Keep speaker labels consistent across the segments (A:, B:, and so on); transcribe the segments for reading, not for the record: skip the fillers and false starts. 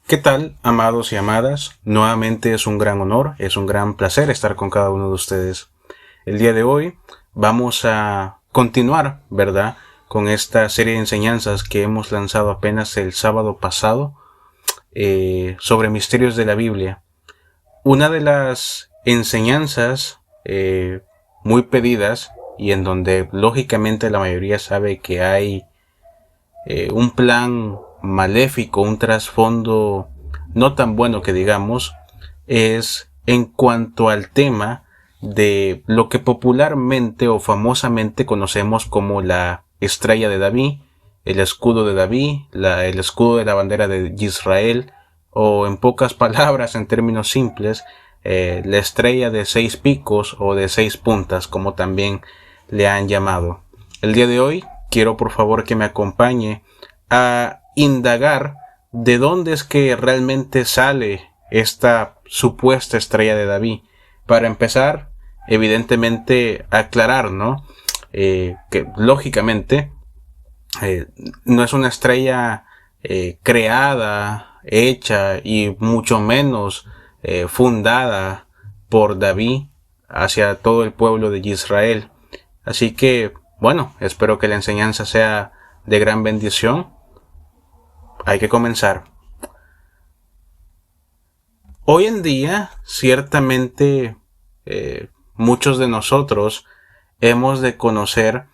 A: ¿Qué tal, amados y amadas? Nuevamente es un gran honor, es un gran placer estar con cada uno de ustedes. El día de hoy vamos a continuar, ¿verdad?, con esta serie de enseñanzas que hemos lanzado apenas el sábado pasado sobre misterios de la Biblia. Una de las enseñanzas muy pedidas y en donde lógicamente la mayoría sabe que hay un plan maléfico, un trasfondo no tan bueno que digamos, es en cuanto al tema de lo que popularmente o famosamente conocemos como la estrella de David, el escudo de David, el escudo de la bandera de Israel, o en pocas palabras, en términos simples, la estrella de 6 picos o de 6 puntas, como también le han llamado. El día de hoy quiero por favor que me acompañe a indagar de dónde es que realmente sale esta supuesta estrella de David. Para empezar, evidentemente aclarar, ¿no? Que lógicamente no es una estrella creada, hecha y mucho menos fundada por David hacia todo el pueblo de Israel. Así que, bueno, espero que la enseñanza sea de gran bendición. Hay que comenzar. Hoy en día, ciertamente, muchos de nosotros hemos de conocer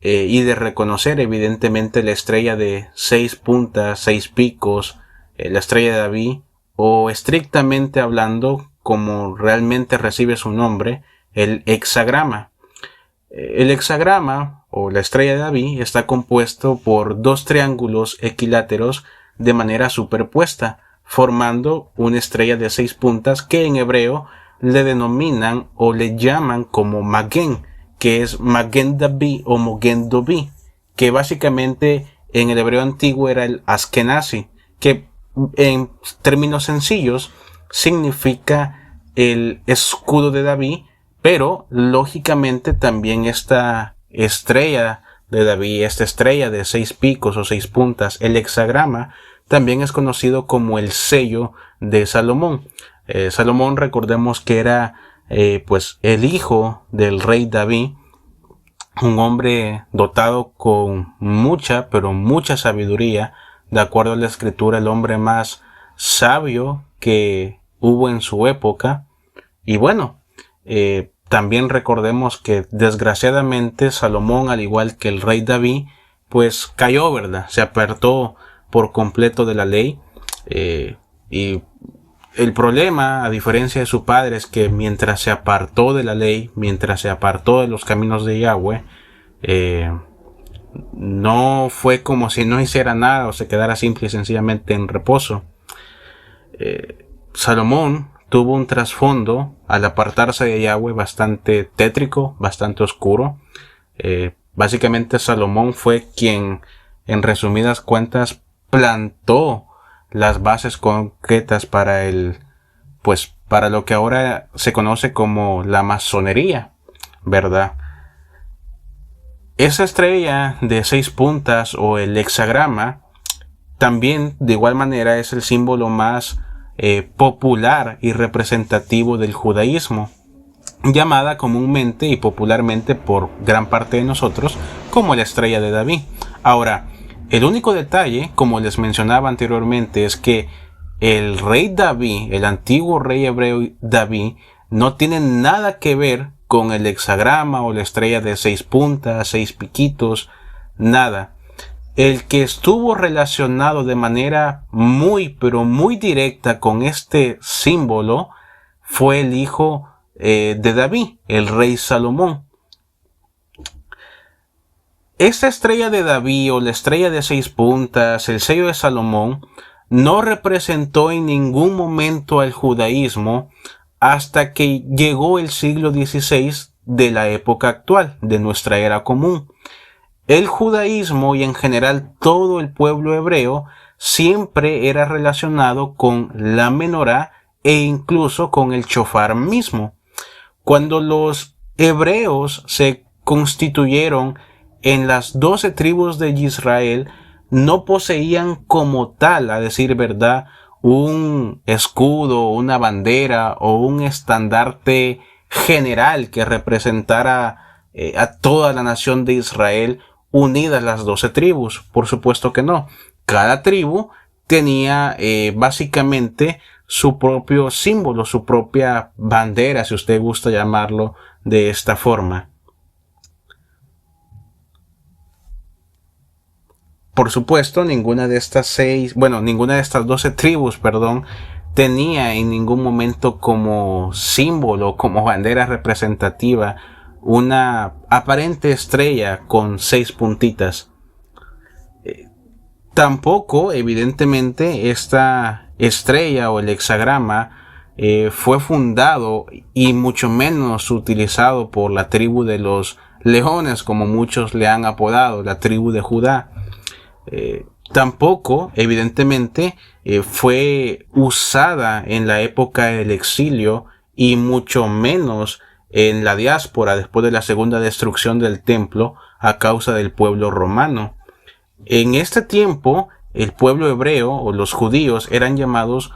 A: y de reconocer evidentemente la estrella de 6 puntas, 6 picos, la estrella de David, o estrictamente hablando, como realmente recibe su nombre, el hexagrama. El hexagrama, o la estrella de David, está compuesto por 2 triángulos equiláteros de manera superpuesta, formando una estrella de 6 puntas que en hebreo le denominan o le llaman como Maguen, que es Maguen David o Mogen David, que básicamente en el hebreo antiguo era el Askenazi, que en términos sencillos significa el escudo de David, pero lógicamente también esta estrella de David, esta estrella de 6 picos o 6 puntas, el hexagrama, también es conocido como el sello de Salomón. Salomón, recordemos que era pues el hijo del rey David, un hombre dotado con mucha, pero mucha sabiduría. De acuerdo a la escritura, el hombre más sabio que hubo en su época. Y bueno, también recordemos que desgraciadamente Salomón, al igual que el rey David, pues cayó, ¿verdad? Se apartó por completo de la ley. Y el problema, a diferencia de su padre, es que mientras se apartó de la ley, mientras se apartó de los caminos de Yahweh, no fue como si no hiciera nada o se quedara simple y sencillamente en reposo. Salomón tuvo un trasfondo al apartarse de Yahweh bastante tétrico, bastante oscuro. Básicamente Salomón fue quien, en resumidas cuentas, plantó las bases concretas para para lo que ahora se conoce como la masonería, ¿verdad? Esa estrella de 6 puntas o el hexagrama también de igual manera es el símbolo más popular y representativo del judaísmo, llamada comúnmente y popularmente por gran parte de nosotros como la estrella de David. Ahora, el único detalle, como les mencionaba anteriormente, es que el rey David, el antiguo rey hebreo David, no tiene nada que ver con el hexagrama o la estrella de 6 puntas, 6 piquitos, nada. El que estuvo relacionado de manera muy, pero muy directa con este símbolo fue el hijo de David, el rey Salomón. Esta estrella de David o la estrella de 6 puntas, el sello de Salomón, no representó en ningún momento al judaísmo hasta que llegó el siglo XVI de la época actual, de nuestra era común. El judaísmo y en general todo el pueblo hebreo siempre era relacionado con la menorá e incluso con el shofar mismo. Cuando los hebreos se constituyeron en las 12 tribus de Israel, no poseían como tal, a decir verdad, un escudo, una bandera o un estandarte general que representara a toda la nación de Israel unidas las 12 tribus. Por supuesto que no. Cada tribu tenía básicamente su propio símbolo, su propia bandera, si usted gusta llamarlo de esta forma. Por supuesto, ninguna de estas 12 tribus, tenía en ningún momento como símbolo, como bandera representativa, una aparente estrella con 6 puntitas. Tampoco, evidentemente, esta estrella o el hexagrama fue fundado y mucho menos utilizado por la tribu de los leones, como muchos le han apodado, la tribu de Judá. Tampoco, evidentemente, fue usada en la época del exilio y mucho menos en la diáspora después de la segunda destrucción del templo a causa del pueblo romano. En este tiempo, el pueblo hebreo o los judíos eran llamados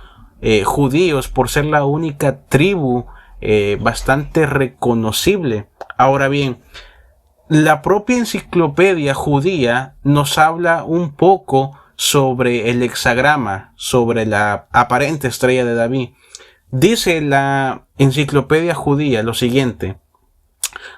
A: judíos por ser la única tribu bastante reconocible. Ahora bien, la propia enciclopedia judía nos habla un poco sobre el hexagrama, sobre la aparente estrella de David. Dice la enciclopedia judía lo siguiente: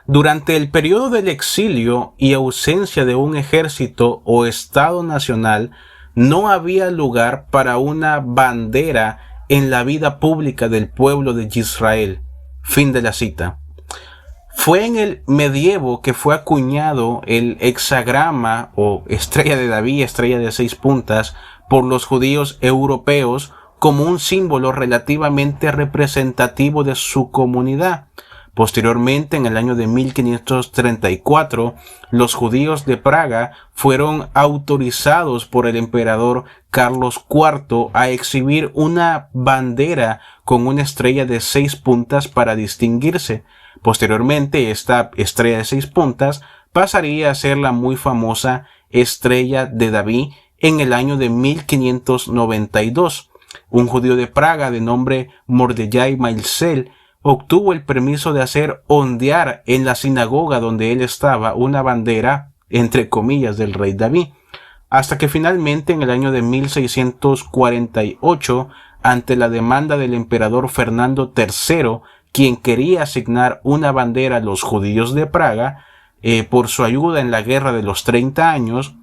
A: durante el periodo del exilio y ausencia de un ejército o estado nacional, no había lugar para una bandera en la vida pública del pueblo de Israel. Fin de la cita. Fue en el medievo que fue acuñado el hexagrama o estrella de David, estrella de 6 puntas, por los judíos europeos como un símbolo relativamente representativo de su comunidad. Posteriormente, en el año de 1534, los judíos de Praga fueron autorizados por el emperador Carlos IV a exhibir una bandera con una estrella de 6 puntas para distinguirse. Posteriormente, esta estrella de 6 puntas pasaría a ser la muy famosa estrella de David en el año de 1592. Un judío de Praga de nombre Mordechai Mailzel obtuvo el permiso de hacer ondear en la sinagoga donde él estaba una bandera, entre comillas, del rey David, hasta que finalmente en el año de 1648, ante la demanda del emperador Fernando III, quien quería asignar una bandera a los judíos de Praga, por su ayuda en la guerra de los 30 años,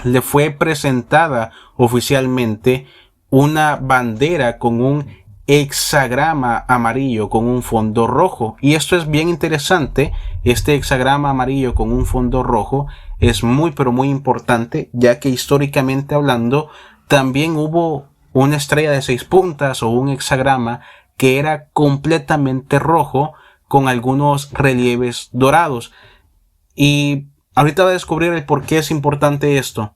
A: le fue presentada oficialmente una bandera con un hexagrama amarillo con un fondo rojo. Y esto es bien interesante. Este hexagrama amarillo con un fondo rojo es muy pero muy importante, ya que históricamente hablando también hubo una estrella de 6 puntas o un hexagrama que era completamente rojo con algunos relieves dorados. Y ahorita voy a descubrir el por qué es importante esto.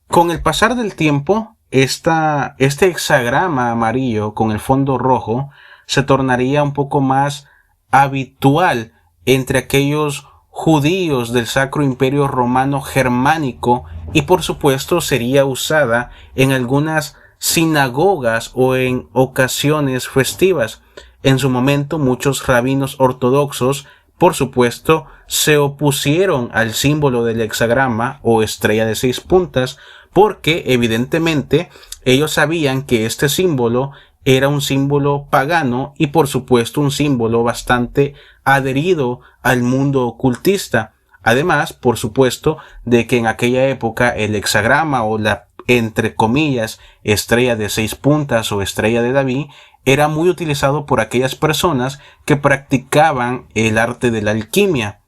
A: Con el pasar del tiempo, este hexagrama amarillo con el fondo rojo se tornaría un poco más habitual entre aquellos judíos del Sacro Imperio Romano Germánico y por supuesto sería usada en algunas sinagogas o en ocasiones festivas. En su momento muchos rabinos ortodoxos, por supuesto, se opusieron al símbolo del hexagrama o estrella de 6 puntas porque evidentemente ellos sabían que este símbolo era un símbolo pagano y por supuesto un símbolo bastante adherido al mundo ocultista. Además, por supuesto, de que en aquella época el hexagrama o la, entre comillas, estrella de 6 puntas o estrella de David era muy utilizado por aquellas personas que practicaban el arte de la alquimia.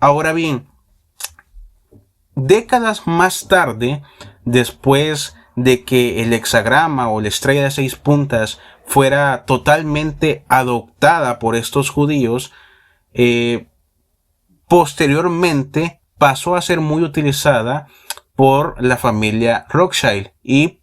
A: Ahora bien, décadas más tarde, después de que el hexagrama o la estrella de 6 puntas fuera totalmente adoptada por estos judíos, posteriormente pasó a ser muy utilizada por la familia Rothschild y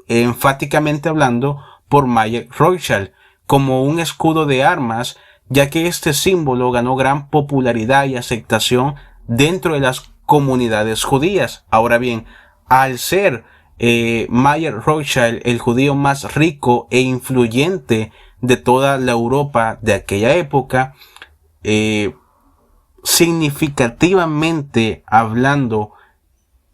A: enfáticamente hablando por Mayer Rothschild como un escudo de armas, ya que este símbolo ganó gran popularidad y aceptación dentro de las comunidades judías. Ahora bien, al ser Mayer Rothschild, el judío más rico e influyente de toda la Europa de aquella época, significativamente hablando,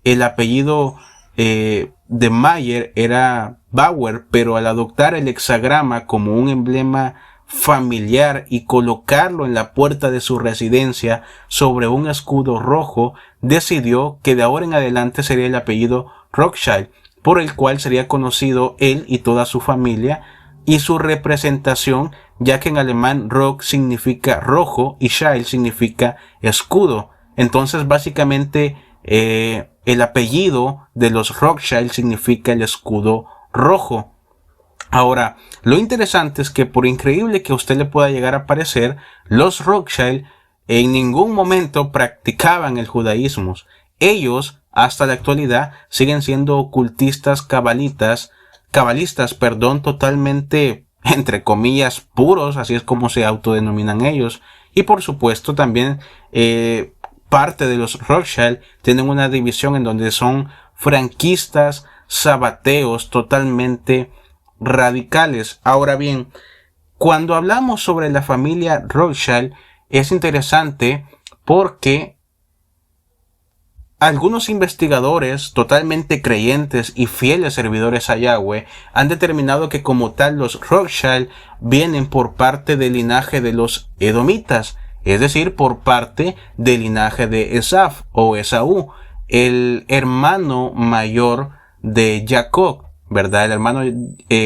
A: el apellido de Mayer era Bauer, pero al adoptar el hexagrama como un emblema familiar y colocarlo en la puerta de su residencia sobre un escudo rojo, decidió que de ahora en adelante sería el apellido Rothschild, por el cual sería conocido él y toda su familia, y su representación, ya que en alemán Rock significa rojo y Schild significa escudo. Entonces básicamente el apellido de los Rothschild significa el escudo rojo. Ahora, lo interesante es que, por increíble que a usted le pueda llegar a parecer, los Rothschild en ningún momento practicaban el judaísmo. Ellos, hasta la actualidad, siguen siendo ocultistas cabalistas, totalmente, entre comillas, puros, así es como se autodenominan ellos. Y por supuesto también parte de los Rothschild tienen una división en donde son franquistas, sabateos, totalmente radicales. Ahora bien, cuando hablamos sobre la familia Rothschild es interesante porque algunos investigadores totalmente creyentes y fieles servidores a Yahweh han determinado que como tal los Rothschild vienen por parte del linaje de los edomitas, es decir, por parte del linaje de Esaf o Esaú, el hermano mayor de Jacob, ¿verdad? El hermano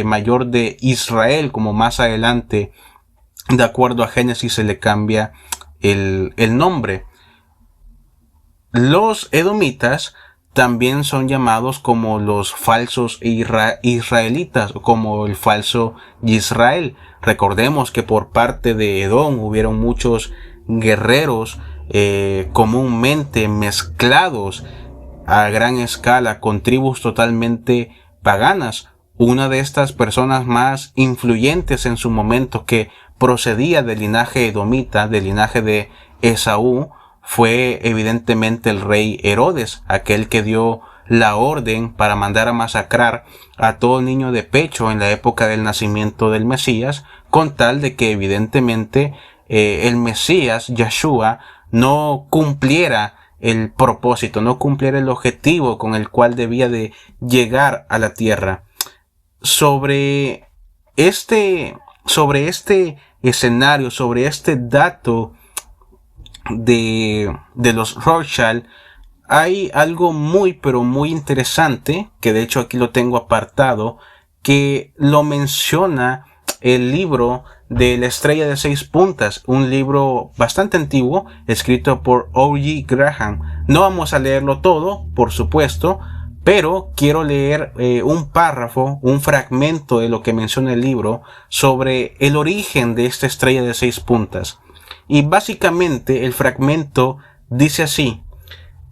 A: mayor de Israel, como más adelante, de acuerdo a Génesis, se le cambia el nombre. Los edomitas también son llamados como los falsos israelitas, como el falso Israel. Recordemos que por parte de Edom hubieron muchos guerreros comúnmente mezclados a gran escala con tribus totalmente paganas. Una de estas personas más influyentes en su momento, que procedía del linaje edomita, del linaje de Esaú, fue evidentemente el rey Herodes, aquel que dio la orden para mandar a masacrar a todo niño de pecho en la época del nacimiento del Mesías, con tal de que evidentemente el Mesías, Yahshua, no cumpliera el propósito, no cumpliera el objetivo con el cual debía de llegar a la tierra. Sobre este escenario, sobre este dato de los Rothschild, hay algo muy pero muy interesante, que de hecho aquí lo tengo apartado, que lo menciona el libro de La Estrella de 6 Puntas, un libro bastante antiguo, escrito por O.G. Graham. No vamos a leerlo todo, por supuesto, pero quiero leer un párrafo, un fragmento de lo que menciona el libro sobre el origen de esta estrella de 6 puntas. Y básicamente el fragmento dice así: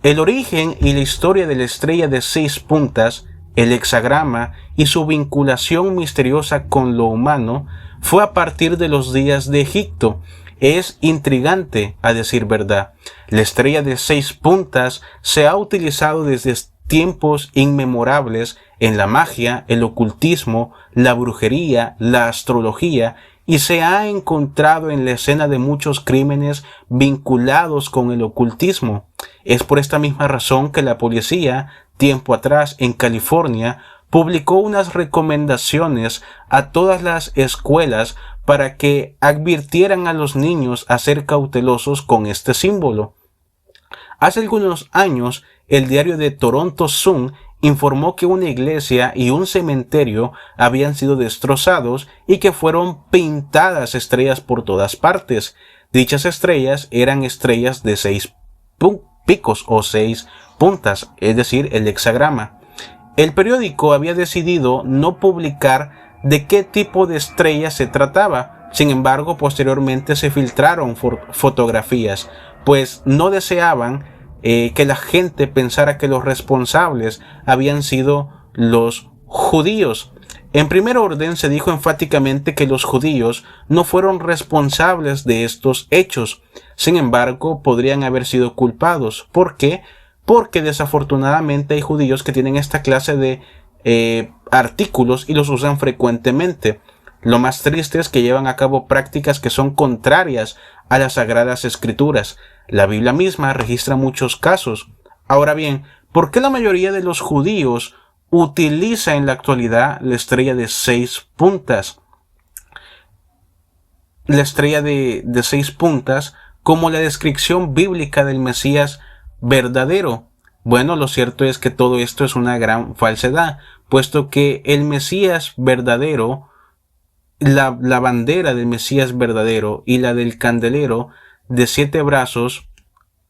A: el origen y la historia de la estrella de 6 puntas, el hexagrama y su vinculación misteriosa con lo humano fue a partir de los días de Egipto. Es intrigante, a decir verdad. La estrella de 6 puntas se ha utilizado desde tiempos inmemorables en la magia, el ocultismo, la brujería, la astrología, y se ha encontrado en la escena de muchos crímenes vinculados con el ocultismo. Es por esta misma razón que la policía, tiempo atrás en California, publicó unas recomendaciones a todas las escuelas para que advirtieran a los niños a ser cautelosos con este símbolo. Hace algunos años, el diario de Toronto Sun informó que una iglesia y un cementerio habían sido destrozados y que fueron pintadas estrellas por todas partes. Dichas estrellas eran estrellas de 6 picos o 6 puntas, es decir, el hexagrama. El periódico había decidido no publicar de qué tipo de estrella se trataba. Sin embargo, posteriormente se filtraron fotografías, pues no deseaban que la gente pensara que los responsables habían sido los judíos. En primer orden se dijo enfáticamente que los judíos no fueron responsables de estos hechos. Sin embargo, podrían haber sido culpados. ¿Por qué? porque desafortunadamente hay judíos que tienen esta clase de artículos y los usan frecuentemente. Lo más triste es que llevan a cabo prácticas que son contrarias a las Sagradas Escrituras. La Biblia misma registra muchos casos. Ahora bien, ¿por qué la mayoría de los judíos utiliza en la actualidad la estrella de 6 puntas? La estrella de 6 puntas como la descripción bíblica del Mesías verdadero. Bueno, lo cierto es que todo esto es una gran falsedad, puesto que el Mesías verdadero, la bandera del Mesías verdadero y la del candelero de 7 brazos,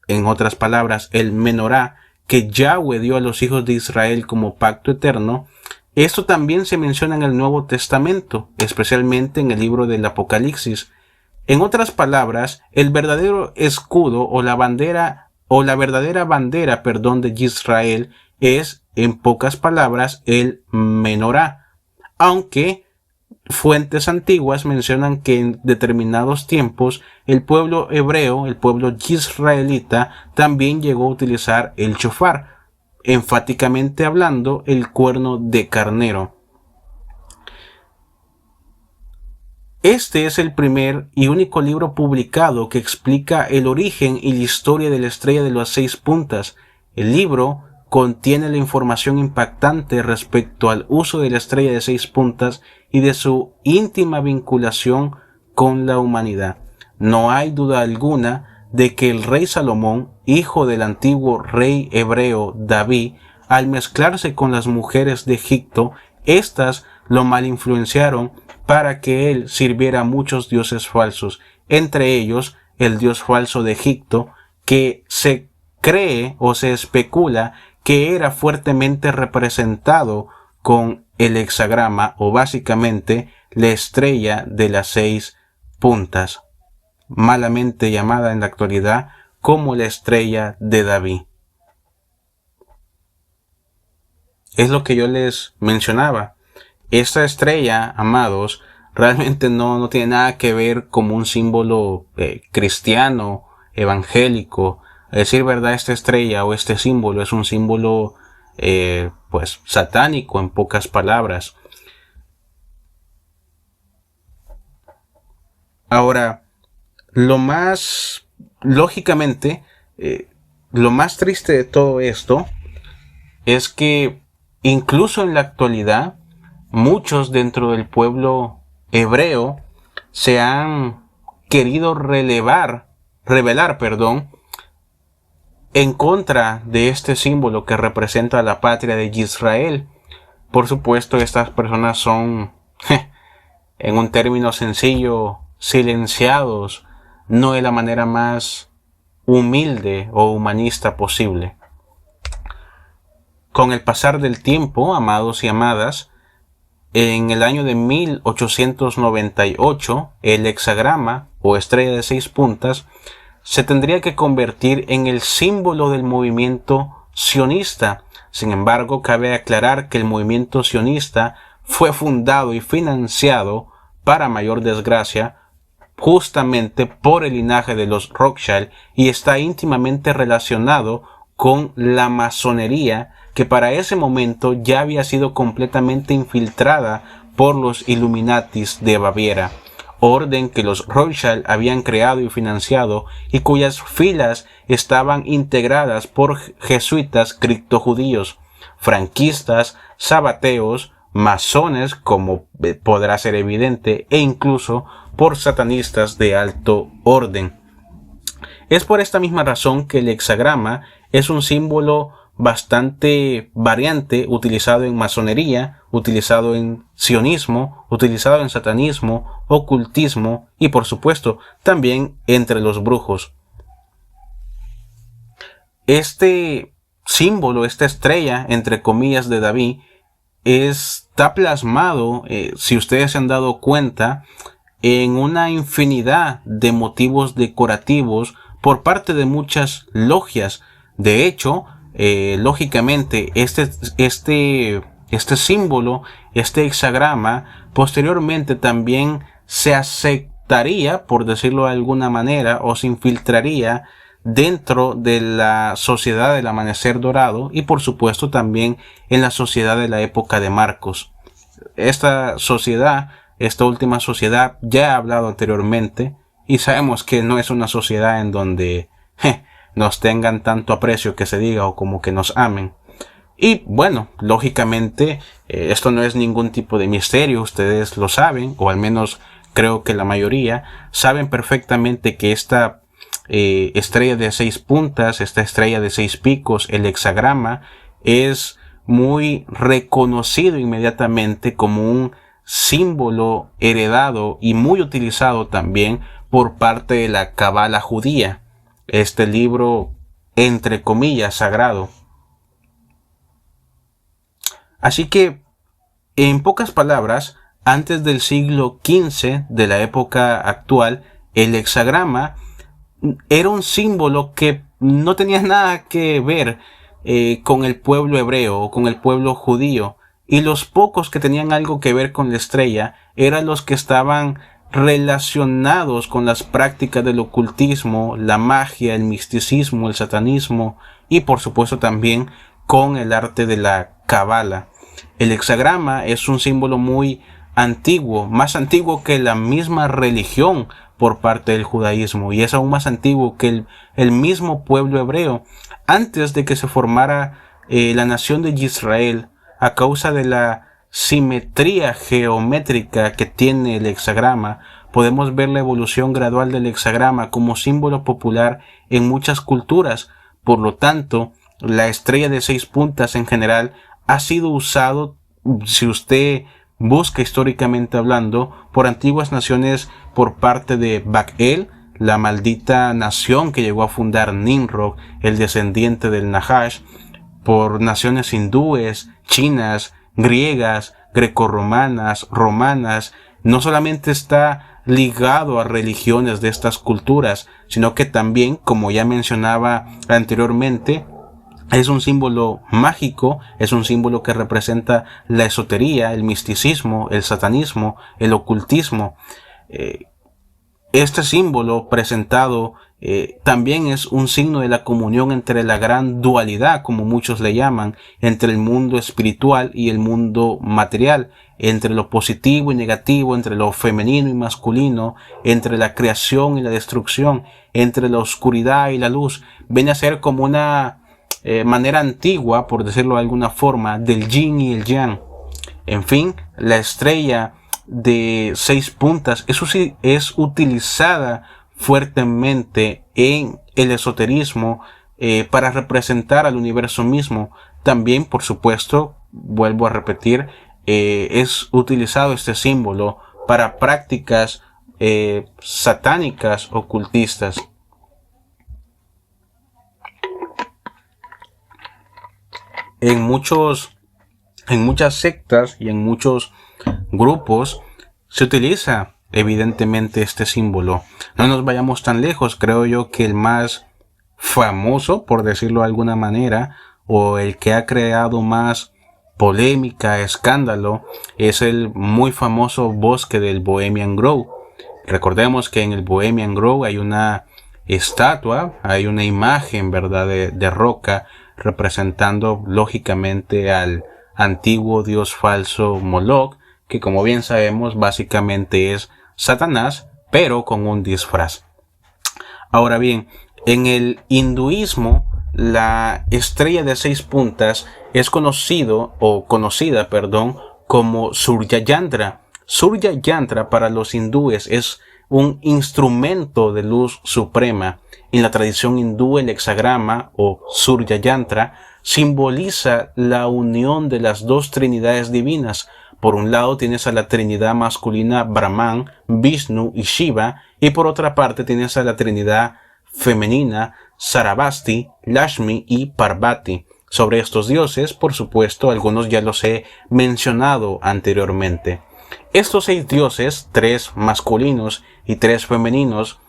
A: en otras palabras, el menorá que Yahweh dio a los hijos de Israel como pacto eterno, esto también se menciona en el Nuevo Testamento, especialmente en el libro del Apocalipsis. En otras palabras, el verdadero escudo o la verdadera bandera, de Israel es, en pocas palabras, el menorá, aunque fuentes antiguas mencionan que en determinados tiempos el pueblo hebreo, el pueblo israelita, también llegó a utilizar el shofar, enfáticamente hablando el cuerno de carnero. Este es el primer y único libro publicado que explica el origen y la historia de la estrella de las 6 puntas. El libro contiene la información impactante respecto al uso de la estrella de 6 puntas y de su íntima vinculación con la humanidad. No hay duda alguna de que el rey Salomón, hijo del antiguo rey hebreo David, al mezclarse con las mujeres de Egipto, éstas lo malinfluenciaron para que él sirviera a muchos dioses falsos, entre ellos el dios falso de Egipto, que se cree o se especula que era fuertemente representado con el hexagrama o básicamente la estrella de las 6 puntas, malamente llamada en la actualidad como la estrella de David. Es lo que yo les mencionaba. Esta estrella, amados, realmente no tiene nada que ver como un símbolo cristiano, evangélico. A decir verdad, esta estrella o este símbolo es un símbolo pues satánico, en pocas palabras. Ahora, lógicamente, lo más triste de todo esto es que incluso en la actualidad, muchos dentro del pueblo hebreo se han querido rebelar, en contra de este símbolo que representa la patria de Israel. Por supuesto, estas personas son, en un término sencillo, silenciados, no de la manera más humilde o humanista posible. Con el pasar del tiempo, amados y amadas, en el año de 1898, el hexagrama o estrella de 6 puntas se tendría que convertir en el símbolo del movimiento sionista. Sin embargo, cabe aclarar que el movimiento sionista fue fundado y financiado, para mayor desgracia, justamente por el linaje de los Rothschild y está íntimamente relacionado con la masonería, que para ese momento ya había sido completamente infiltrada por los Illuminatis de Baviera, orden que los Rothschild habían creado y financiado y cuyas filas estaban integradas por jesuitas criptojudíos, franquistas, sabateos, masones, como podrá ser evidente, e incluso por satanistas de alto orden. Es por esta misma razón que el hexagrama es un símbolo bastante variante, utilizado en masonería, utilizado en sionismo, utilizado en satanismo, ocultismo y por supuesto también entre los brujos. Este símbolo, esta estrella entre comillas de David, está plasmado, si ustedes se han dado cuenta, en una infinidad de motivos decorativos por parte de muchas logias. De hecho, lógicamente, este símbolo, este hexagrama, posteriormente también se aceptaría, por decirlo de alguna manera, o se infiltraría dentro de la sociedad del amanecer dorado y por supuesto también en la sociedad de la época de Marcos. Esta última sociedad, ya he hablado anteriormente y sabemos que no es una sociedad en donde nos tengan tanto aprecio que se diga o como que nos amen. Y bueno, lógicamente esto no es ningún tipo de misterio, ustedes lo saben, o al menos creo que la mayoría saben perfectamente que esta estrella de 6 puntas, esta estrella de 6 picos, el hexagrama, es muy reconocido inmediatamente como un símbolo heredado y muy utilizado también por parte de la Cábala judía, este libro entre comillas sagrado. Así que, en pocas palabras, antes del siglo XV de la época actual, el hexagrama era un símbolo que no tenía nada que ver con el pueblo hebreo o con el pueblo judío, y los pocos que tenían algo que ver con la estrella eran los que estaban relacionados con las prácticas del ocultismo, la magia, el misticismo, el satanismo y por supuesto también con el arte de la cábala. El hexagrama es un símbolo muy antiguo, más antiguo que la misma religión por parte del judaísmo, y es aún más antiguo que el mismo pueblo hebreo. Antes de que se formara la nación de Israel, a causa de la simetría geométrica que tiene el hexagrama, podemos ver la evolución gradual del hexagrama como símbolo popular en muchas culturas. Por lo tanto, la estrella de 6 puntas en general ha sido usado, si usted busca históricamente hablando, por antiguas naciones por parte de Bak-el, la maldita nación que llegó a fundar Nimrod, el descendiente del Nahash, por naciones hindúes, chinas, griegas, grecorromanas, romanas. No solamente está ligado a religiones de estas culturas, sino que también, como ya mencionaba anteriormente, es un símbolo mágico, es un símbolo que representa la esotería, el misticismo, el satanismo, el ocultismo. Este símbolo presentado también es un signo de la comunión entre la gran dualidad, como muchos le llaman, entre el mundo espiritual y el mundo material, entre lo positivo y negativo, entre lo femenino y masculino, entre la creación y la destrucción, entre la oscuridad y la luz. Viene a ser como una manera antigua, por decirlo de alguna forma, del yin y el yang. En fin, la estrella de 6 puntas es utilizada fuertemente en el esoterismo para representar al universo mismo. También, por supuesto, vuelvo a repetir, es utilizado este símbolo para prácticas satánicas ocultistas. En muchas sectas y en muchos grupos se utiliza evidentemente este símbolo. No nos vayamos tan lejos, creo yo que el más famoso, por decirlo de alguna manera, o el que ha creado más polémica, escándalo, es el muy famoso bosque del Bohemian Grove. Recordemos que en el Bohemian Grove hay una estatua, hay una imagen, ¿verdad?, de roca representando lógicamente al antiguo dios falso Moloch, que como bien sabemos básicamente es Satanás, pero con un disfraz. Ahora bien, en el hinduismo, la estrella de 6 puntas es conocida como Surya Yantra. Surya Yantra para los hindúes es un instrumento de luz suprema. En la tradición hindú, el hexagrama o Surya Yantra simboliza la unión de las dos trinidades divinas. Por un lado tienes a la trinidad masculina Brahman, Vishnu y Shiva, y por otra parte tienes a la trinidad femenina Sarabasti, Lashmi y Parvati. Sobre estos dioses, por supuesto, algunos ya los he mencionado anteriormente. Estos 6 dioses, 3 masculinos y 3 femeninos,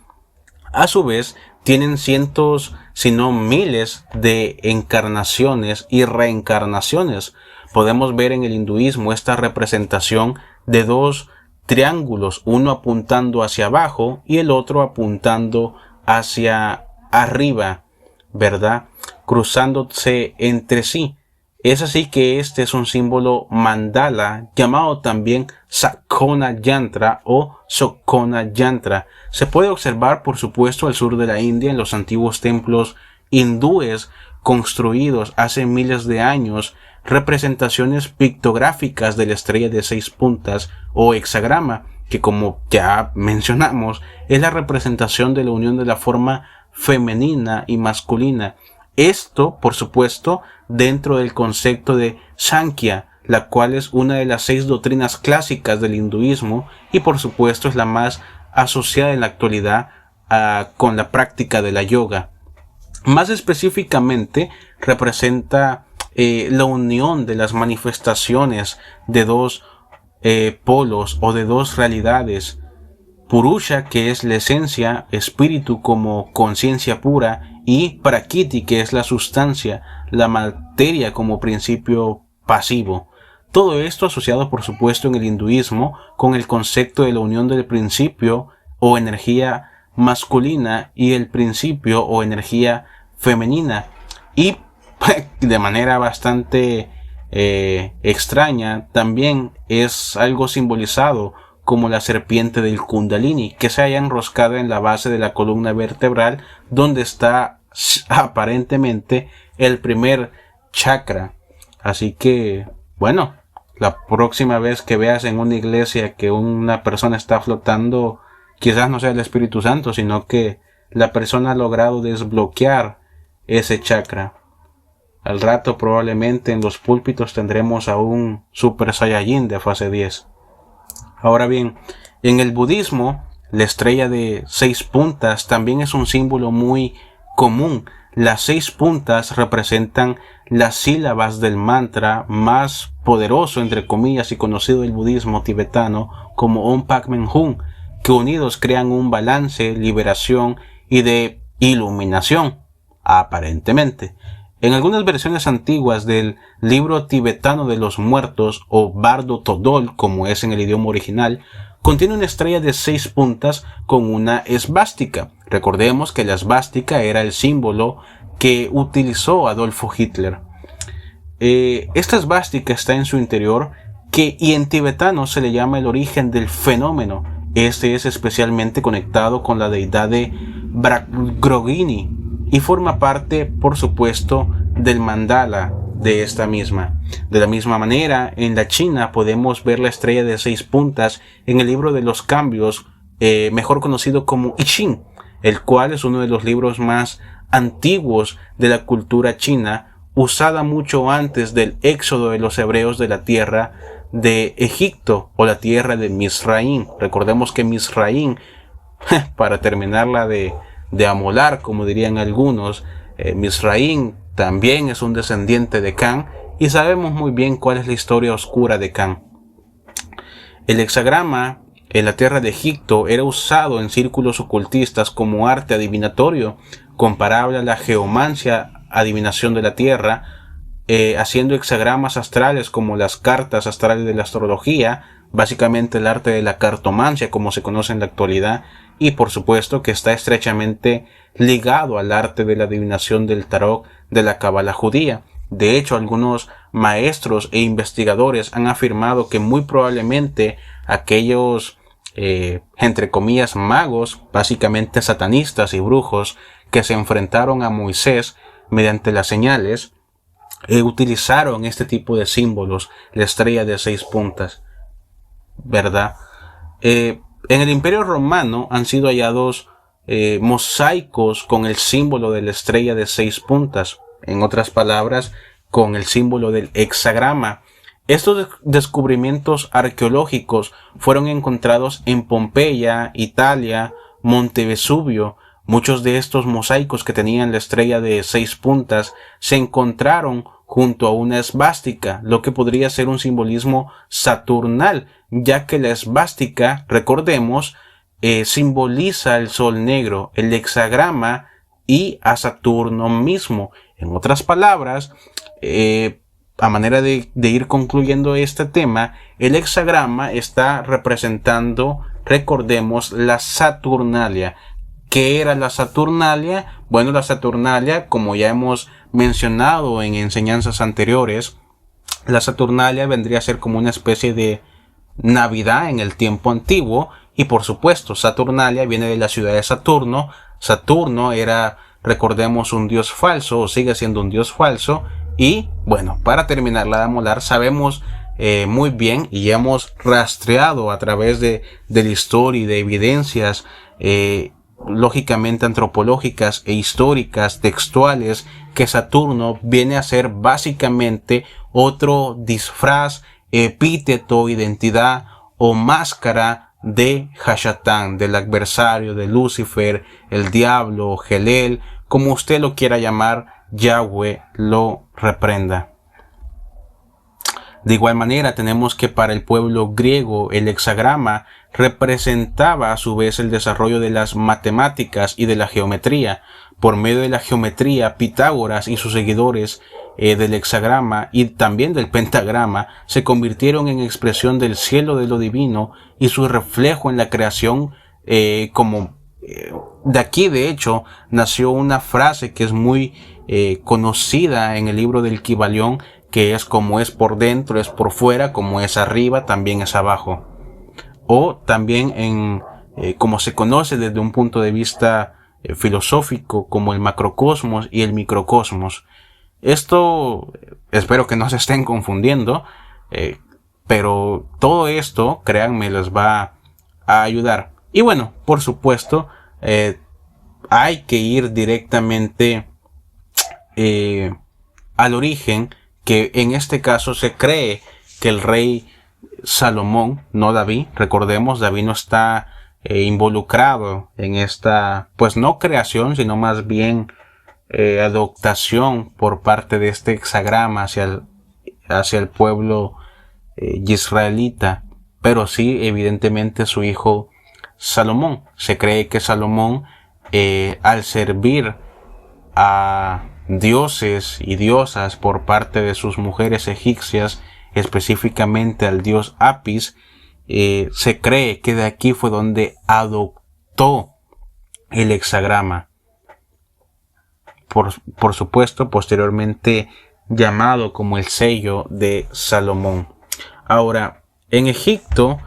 A: a su vez tienen cientos, si no miles, de encarnaciones y reencarnaciones. Podemos ver en el hinduismo esta representación de 2 triángulos, uno apuntando hacia abajo y el otro apuntando hacia arriba, ¿verdad? Cruzándose entre sí. Es así que este es un símbolo mandala, llamado también Sakona Yantra o Sokona Yantra. Se puede observar, por supuesto, al sur de la India, en los antiguos templos hindúes construidos hace miles de años, representaciones pictográficas de la estrella de 6 puntas o hexagrama, que, como ya mencionamos, es la representación de la unión de la forma femenina y masculina. Esto, por supuesto, dentro del concepto de Sankhya, la cual es una de las 6 doctrinas clásicas del hinduismo y, por supuesto, es la más asociada en la actualidad con la práctica de la yoga. Más específicamente, representa la unión de las manifestaciones de dos polos o de dos realidades. Purusha, que es la esencia, espíritu como conciencia pura, y Prakriti, que es la sustancia, la materia como principio pasivo. Todo esto asociado, por supuesto, en el hinduismo con el concepto de la unión del principio o energía masculina y el principio o energía femenina. Y de manera bastante extraña, también es algo simbolizado como la serpiente del Kundalini, que se halla enroscada en la base de la columna vertebral, donde está aparentemente el primer chakra. Así que, bueno, la próxima vez que veas en una iglesia que una persona está flotando, quizás no sea el Espíritu Santo, sino que la persona ha logrado desbloquear ese chakra. Al rato probablemente en los púlpitos tendremos a un Super Saiyajin de fase 10. Ahora bien, en el budismo, la estrella de 6 puntas también es un símbolo muy común. Las 6 puntas representan las sílabas del mantra más poderoso, entre comillas, y conocido del budismo tibetano como Om Pakmen Hum, que unidos crean un balance, liberación y de iluminación, aparentemente. En algunas versiones antiguas del libro tibetano de los muertos o Bardo Todol, como es en el idioma original, contiene una estrella de 6 puntas con una esvástica. Recordemos que la esvástica era el símbolo que utilizó Adolfo Hitler. Esta esvástica está en su interior, y en tibetano se le llama el origen del fenómeno. Este es especialmente conectado con la deidad de Brahmagini y forma parte, por supuesto, del mandala de esta misma. De la misma manera, en la China podemos ver la estrella de 6 puntas en el libro de los cambios, mejor conocido como I Ching, el cual es uno de los libros más antiguos de la cultura china, usada mucho antes del éxodo de los hebreos de la tierra de Egipto o la tierra de Misraín. Recordemos que Misraín, para terminarla de amolar, como dirían algunos, Misraín también es un descendiente de Can, y sabemos muy bien cuál es la historia oscura de Can. El hexagrama en la tierra de Egipto era usado en círculos ocultistas como arte adivinatorio, comparable a la geomancia, adivinación de la tierra, haciendo hexagramas astrales como las cartas astrales de la astrología, básicamente el arte de la cartomancia como se conoce en la actualidad, y por supuesto que está estrechamente ligado al arte de la adivinación del tarot de la cábala judía. De hecho, algunos maestros e investigadores han afirmado que muy probablemente aquellos, entre comillas, magos, básicamente satanistas y brujos, que se enfrentaron a Moisés mediante las señales, utilizaron este tipo de símbolos, la estrella de 6 puntas, ¿verdad? En el Imperio Romano han sido hallados mosaicos con el símbolo de la estrella de 6 puntas, en otras palabras, con el símbolo del hexagrama. Estos descubrimientos arqueológicos fueron encontrados en Pompeya, Italia, Monte Vesubio. Muchos de estos mosaicos que tenían la estrella de 6 puntas se encontraron junto a una esvástica, lo que podría ser un simbolismo saturnal, ya que la esvástica, recordemos, simboliza el sol negro, el hexagrama y a Saturno mismo. En otras palabras, a manera de ir concluyendo este tema, el hexagrama está representando, recordemos, la Saturnalia, ¿Qué era la Saturnalia? Bueno, la Saturnalia, como ya hemos mencionado en enseñanzas anteriores, la Saturnalia vendría a ser como una especie de Navidad en el tiempo antiguo. Y por supuesto, Saturnalia viene de la ciudad de Saturno. Saturno era, recordemos, un dios falso, o sigue siendo un dios falso. Y bueno, para terminar la Edad Molar, sabemos muy bien y hemos rastreado a través de la historia y de evidencias lógicamente antropológicas e históricas, textuales, que Saturno viene a ser básicamente otro disfraz, epíteto, identidad o máscara de Hashatán, del adversario, de Lucifer, el diablo, Gelel, como usted lo quiera llamar, Yahweh lo reprenda. De igual manera, tenemos que para el pueblo griego el hexagrama representaba a su vez el desarrollo de las matemáticas y de la geometría. Por medio de la geometría, Pitágoras y sus seguidores del hexagrama y también del pentagrama se convirtieron en expresión del cielo de lo divino y su reflejo en la creación. De aquí, de hecho, nació una frase que es muy conocida en el libro del Kibalión, que es: como es por dentro, es por fuera; como es arriba, también es abajo. O también como se conoce desde un punto de vista filosófico, como el macrocosmos y el microcosmos. Esto espero que no se estén confundiendo, pero todo esto, créanme, les va a ayudar. Y bueno, por supuesto, hay que ir directamente al origen, que en este caso se cree que el rey Salomón, no David, recordemos, David no está involucrado en esta, pues no creación, sino más bien adoptación por parte de este hexagrama hacia el pueblo israelita, pero sí evidentemente su hijo Salomón. Se cree que Salomón, al servir a dioses y diosas por parte de sus mujeres egipcias, específicamente al dios Apis, se cree que de aquí fue donde adoptó el hexagrama. Por supuesto, posteriormente llamado como el sello de Salomón. Ahora, en Egipto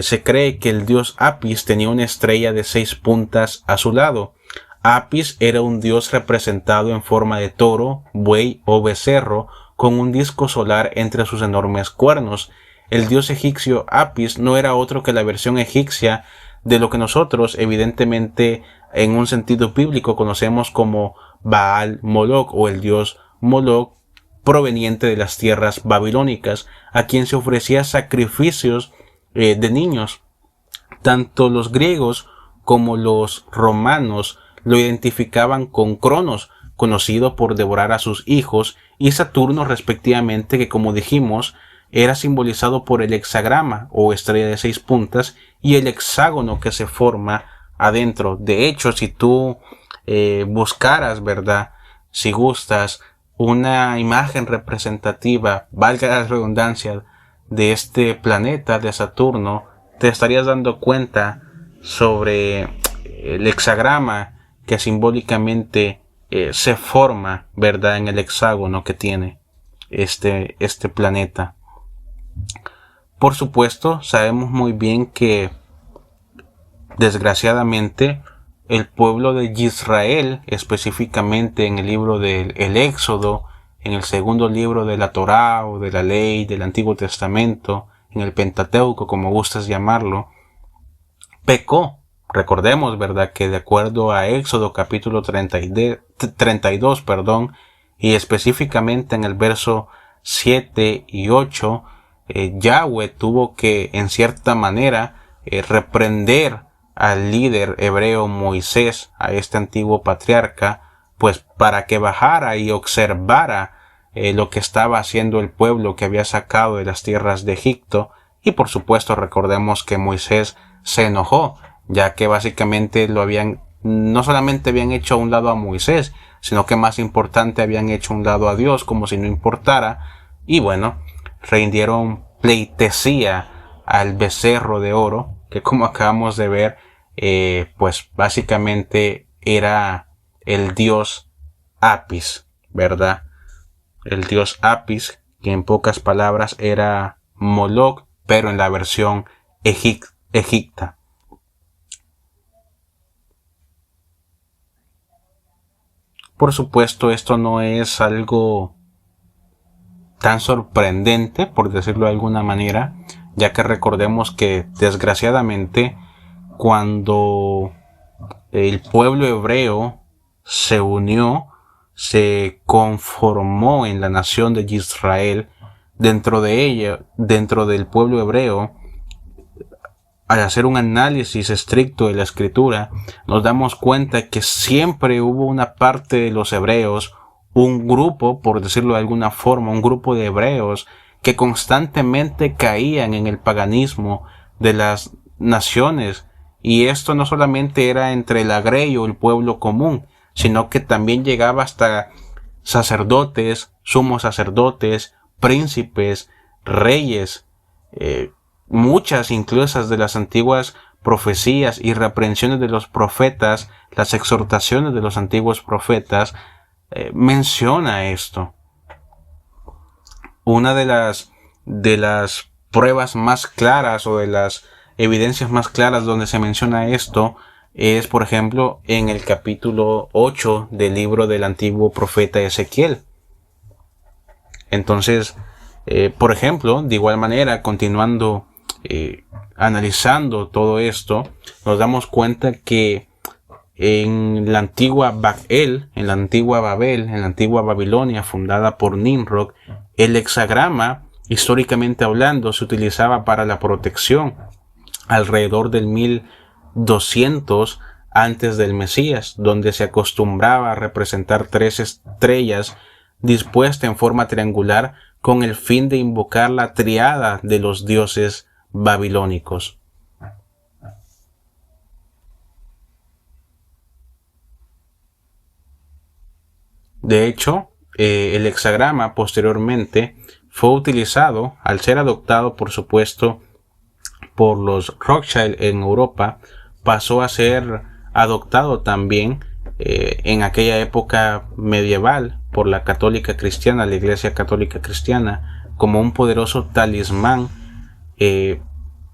A: se cree que el dios Apis tenía una estrella de 6 puntas a su lado. Apis era un dios representado en forma de toro, buey o becerro, con un disco solar entre sus enormes cuernos. El dios egipcio Apis no era otro que la versión egipcia de lo que nosotros, evidentemente, en un sentido bíblico conocemos como Baal Moloch, o el dios Moloch, proveniente de las tierras babilónicas, a quien se ofrecía sacrificios de niños. Tanto los griegos como los romanos lo identificaban con Cronos, conocido por devorar a sus hijos, y Saturno respectivamente, que como dijimos era simbolizado por el hexagrama o estrella de 6 puntas y el hexágono que se forma adentro. De hecho, si tú buscaras, ¿verdad?, si gustas, una imagen representativa, valga la redundancia, de este planeta de Saturno, te estarías dando cuenta sobre el hexagrama que simbólicamente se forma, ¿verdad?, en el hexágono que tiene este planeta. Por supuesto, sabemos muy bien que, desgraciadamente, el pueblo de Israel, específicamente en el libro del Éxodo, en el segundo libro de la Torá o de la ley del Antiguo Testamento, en el Pentateuco, como gustas llamarlo, pecó. Recordemos, ¿verdad?, que de acuerdo a Éxodo capítulo 32, y específicamente en el verso 7 y 8, Yahweh tuvo que, en cierta manera, reprender al líder hebreo Moisés, a este antiguo patriarca, pues para que bajara y observara lo que estaba haciendo el pueblo que había sacado de las tierras de Egipto. Y por supuesto recordemos que Moisés se enojó, ya que básicamente no solamente habían hecho a un lado a Moisés, sino que más importante, habían hecho a un lado a Dios, como si no importara. Y bueno, rindieron pleitesía al becerro de oro, que como acabamos de ver, pues básicamente era el dios Apis, ¿verdad? El dios Apis, que en pocas palabras era Moloch, pero en la versión egipta. Por supuesto, esto no es algo tan sorprendente, por decirlo de alguna manera, ya que recordemos que desgraciadamente cuando el pueblo hebreo se unió, se conformó en la nación de Israel, dentro de ella, dentro del pueblo hebreo, al hacer un análisis estricto de la escritura, nos damos cuenta que siempre hubo una parte de los hebreos, un grupo, por decirlo de alguna forma, un grupo de hebreos que constantemente caían en el paganismo de las naciones. Y esto no solamente era entre el agreo, el pueblo común, sino que también llegaba hasta sacerdotes, sumos sacerdotes, príncipes, reyes, muchas incluso de las antiguas profecías y reprensiones de los profetas, las exhortaciones de los antiguos profetas, menciona esto. Una de las pruebas más claras o de las evidencias más claras donde se menciona esto es, por ejemplo, en el capítulo 8 del libro del antiguo profeta Ezequiel. Entonces, por ejemplo, de igual manera, continuando analizando todo esto, nos damos cuenta que en la antigua Babel, en la antigua Babilonia, fundada por Nimrod, el hexagrama, históricamente hablando, se utilizaba para la protección alrededor del 1200 antes del Mesías, donde se acostumbraba a representar 3 estrellas dispuestas en forma triangular con el fin de invocar la triada de los dioses babilónicos. De hecho, el hexagrama posteriormente fue utilizado, al ser adoptado por supuesto por los Rothschild en Europa, pasó a ser adoptado también en aquella época medieval por la católica cristiana, la Iglesia Católica Cristiana, como un poderoso talismán,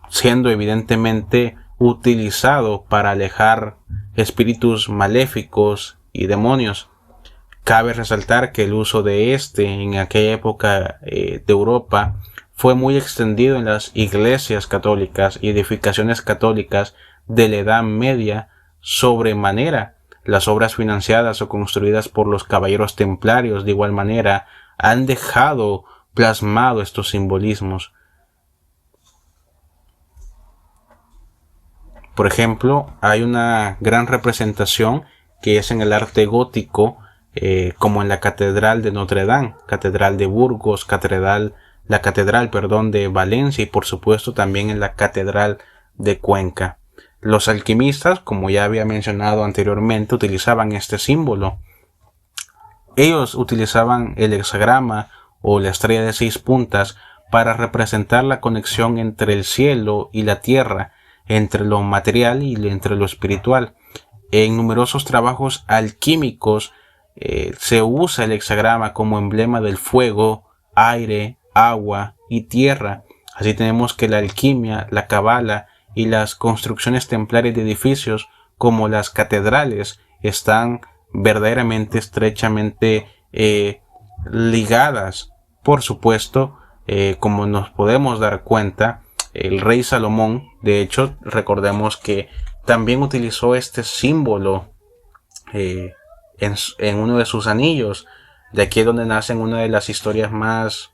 A: siendo evidentemente utilizado para alejar espíritus maléficos y demonios. Cabe resaltar que el uso de este en aquella época de Europa fue muy extendido en las iglesias católicas y edificaciones católicas de la Edad Media sobremanera. Las obras financiadas o construidas por los caballeros templarios de igual manera han dejado plasmado estos simbolismos. Por ejemplo, hay una gran representación que es en el arte gótico, como en la Catedral de Notre Dame, Catedral de Burgos, la Catedral de Valencia y por supuesto también en la Catedral de Cuenca. Los alquimistas, como ya había mencionado anteriormente, utilizaban este símbolo. Ellos utilizaban el hexagrama o la estrella de 6 puntas para representar la conexión entre el cielo y la tierra, entre lo material y entre lo espiritual. En numerosos trabajos alquímicos se usa el hexagrama como emblema del fuego, aire, agua y tierra. Así tenemos que la alquimia, la cabala y las construcciones templarias de edificios como las catedrales están verdaderamente estrechamente ligadas. Por supuesto, como nos podemos dar cuenta, el rey Salomón, de hecho, recordemos que también utilizó este símbolo en uno de sus anillos. De aquí es donde nacen una de las historias más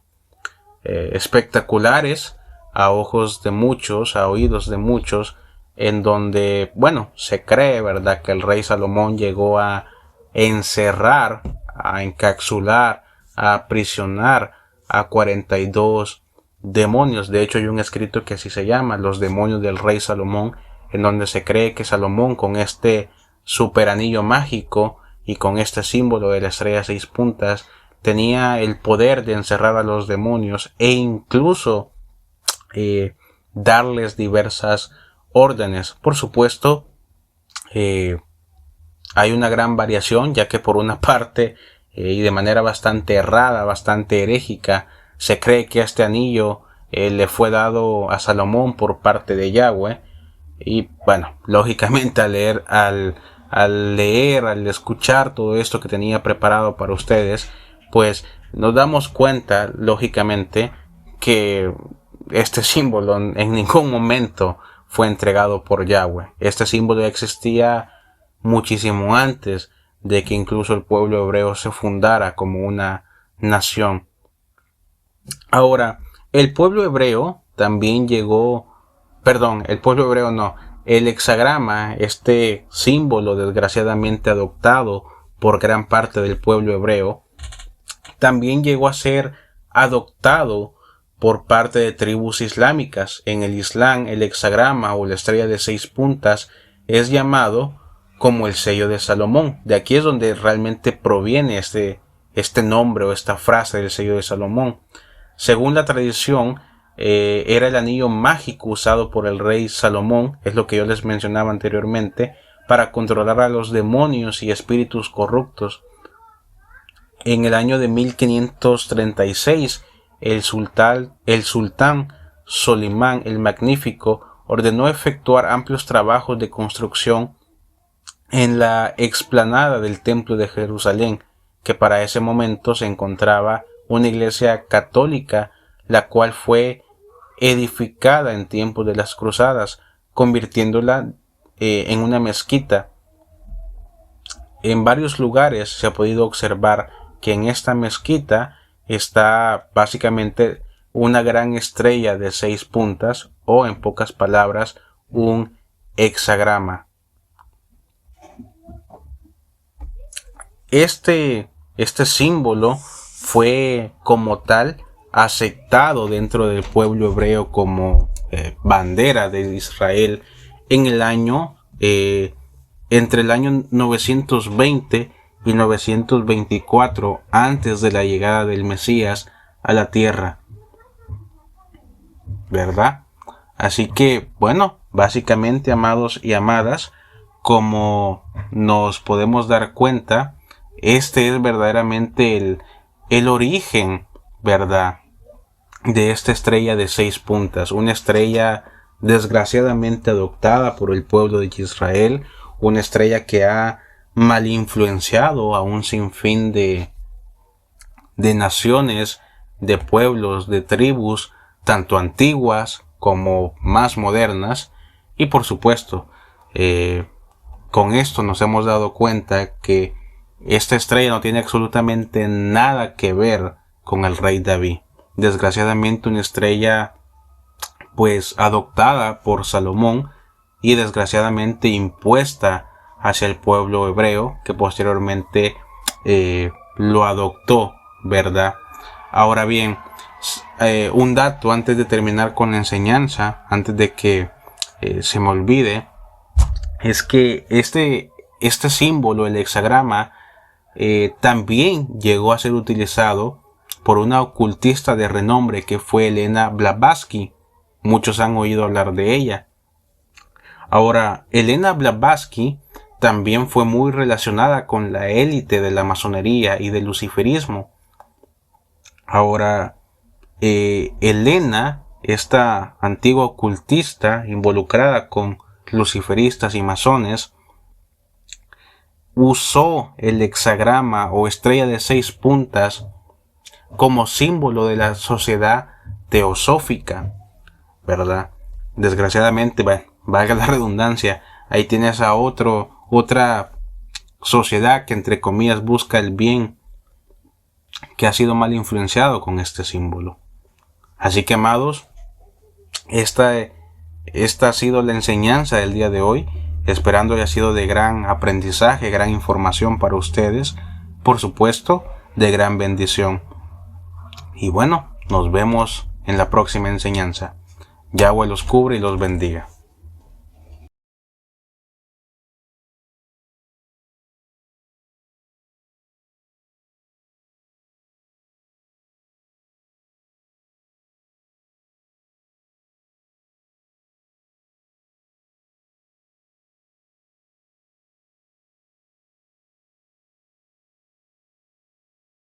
A: espectaculares a ojos de muchos, a oídos de muchos, en donde, bueno, se cree, ¿verdad?, que el rey Salomón llegó a encerrar, a encapsular, a aprisionar a 42 demonios. De hecho, hay un escrito que así se llama, Los demonios del rey Salomón, en donde se cree que Salomón, con este super anillo mágico y con este símbolo de la estrella 6 puntas, tenía el poder de encerrar a los demonios e incluso darles diversas órdenes. Por supuesto, hay una gran variación, ya que por una parte, y de manera bastante errada, bastante herégica, se cree que este anillo le fue dado a Salomón por parte de Yahweh. Y bueno, lógicamente al escuchar todo esto que tenía preparado para ustedes, pues nos damos cuenta, lógicamente, que este símbolo en ningún momento fue entregado por Yahweh. Este símbolo existía muchísimo antes de que incluso el pueblo hebreo se fundara como una nación. Ahora, el pueblo hebreo también llegó, el pueblo hebreo no, el hexagrama, este símbolo desgraciadamente adoptado por gran parte del pueblo hebreo, también llegó a ser adoptado por parte de tribus islámicas. En el Islam, el hexagrama o la estrella de 6 puntas es llamado como el sello de Salomón. De aquí es donde realmente proviene este nombre o esta frase del sello de Salomón. Según la tradición, era el anillo mágico usado por el rey Salomón, es lo que yo les mencionaba anteriormente, para controlar a los demonios y espíritus corruptos. En el año de 1536, el sultán Solimán el Magnífico ordenó efectuar amplios trabajos de construcción en la explanada del Templo de Jerusalén, que para ese momento se encontraba una iglesia católica, la cual fue edificada en tiempos de las cruzadas, convirtiéndola en una mezquita. En varios lugares se ha podido observar que en esta mezquita está básicamente una gran estrella de 6 puntas, o en pocas palabras, un hexagrama. Este símbolo fue como tal aceptado dentro del pueblo hebreo como bandera de Israel en el año entre el año 920 y 924 antes de la llegada del Mesías a la tierra, ¿verdad? Así que bueno, básicamente, amados y amadas, como nos podemos dar cuenta, este es verdaderamente el origen, ¿verdad?, de esta estrella de 6 puntas, una estrella desgraciadamente adoptada por el pueblo de Israel, una estrella que ha mal influenciado a un sinfín de naciones, de pueblos, de tribus, tanto antiguas como más modernas, y por supuesto, con esto nos hemos dado cuenta que esta estrella no tiene absolutamente nada que ver con el rey David. Desgraciadamente una estrella pues adoptada por Salomón y desgraciadamente impuesta hacia el pueblo hebreo, que posteriormente lo adoptó, ¿verdad? Ahora bien, un dato antes de terminar con la enseñanza, antes de que se me olvide, es que este símbolo, el hexagrama, también llegó a ser utilizado por una ocultista de renombre que fue Elena Blavatsky. Muchos han oído hablar de ella. Ahora, Elena Blavatsky también fue muy relacionada con la élite de la masonería y del luciferismo. Ahora, Elena, esta antigua ocultista involucrada con luciferistas y masones, usó el hexagrama o estrella de 6 puntas como símbolo de la sociedad teosófica, ¿verdad? Desgraciadamente, valga la redundancia, ahí tienes a otra sociedad que entre comillas busca el bien, que ha sido mal influenciado con este símbolo. Así que, amados, esta ha sido la enseñanza del día de hoy, esperando haya sido de gran aprendizaje, gran información para ustedes, por supuesto, de gran bendición. Y bueno, nos vemos en la próxima enseñanza. Yahweh los cubre y los bendiga.